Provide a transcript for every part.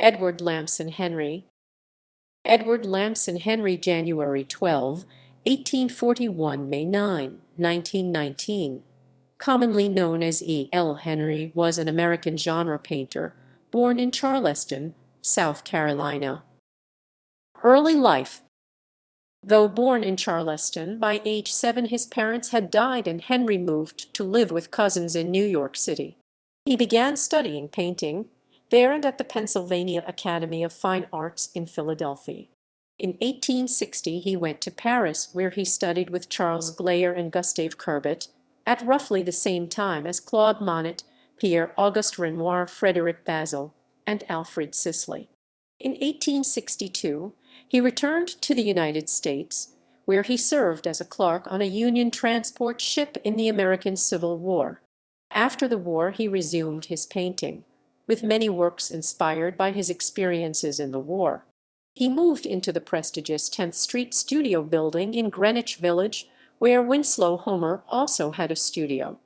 Edward Lamson Henry. Edward Lamson Henry, January 12, 1841, May 9, 1919. Commonly known as E. L. Henry, was an American genre painter, born in Charleston, South Carolina. Early life. Though born in Charleston, by age 7 his parents had died and Henry moved to live with cousins in New York City. He began studying painting there and at the Pennsylvania Academy of Fine Arts in Philadelphia. In 1860 he went to Paris, where he studied with Charles Glayer and Gustave Courbet, at roughly the same time as Claude Monet, Pierre-Auguste Renoir, Frederic Bazil, and Alfred Sisley. In 1862 he returned to the United States, where he served as a clerk on a Union transport ship in the American Civil War. After the war he resumed his painting, with many works inspired by his experiences in the war. He moved into the prestigious 10th Street studio building in Greenwich Village, where Winslow Homer also had a studio.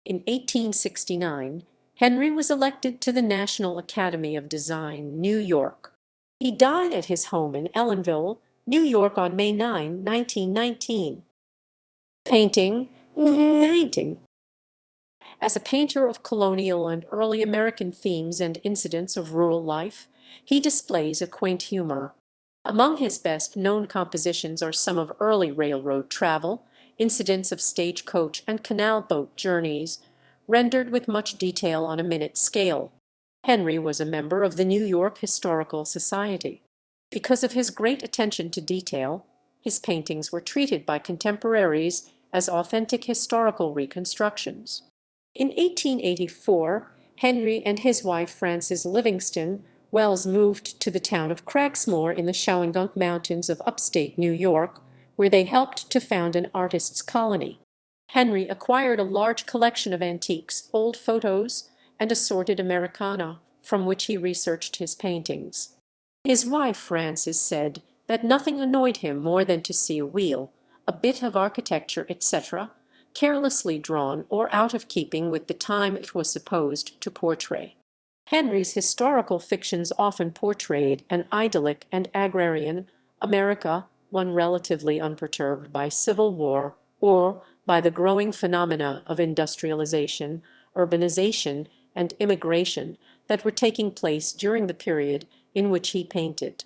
In 1869, Henry was elected to the National Academy of Design, New York. He died at his home in Ellenville, New York on May 9, 1919. Painting. As a painter of colonial and early American themes and incidents of rural life, he displays a quaint humor. Among his best-known compositions are some of early railroad travel, incidents of stagecoach and canal boat journeys, rendered with much detail on a minute scale. Henry was a member of the New York Historical Society. Because of his great attention to detail, his paintings were treated by contemporaries as authentic historical reconstructions. In 1884, Henry and his wife Frances Livingston Wells moved to the town of Cragsmore in the Shawangunk Mountains of upstate New York, where they helped to found an artists' colony. Henry acquired a large collection of antiques, old photos, and assorted Americana, from which he researched his paintings. His wife Frances said that nothing annoyed him more than to see a wheel, a bit of architecture, etc., carelessly drawn or out of keeping with the time it was supposed to portray. Henry's historical fictions often portrayed an idyllic and agrarian America, one relatively unperturbed by civil war or by the growing phenomena of industrialization, urbanization, and immigration that were taking place during the period in which he painted.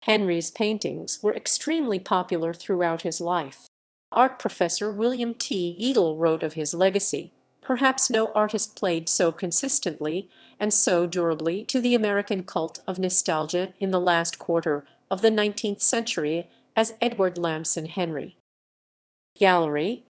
Henry's paintings were extremely popular throughout his life. Art professor William T. Edel wrote of his legacy, "Perhaps no artist played so consistently and so durably to the American cult of nostalgia in the last quarter of the 19th century as Edward Lamson Henry." Gallery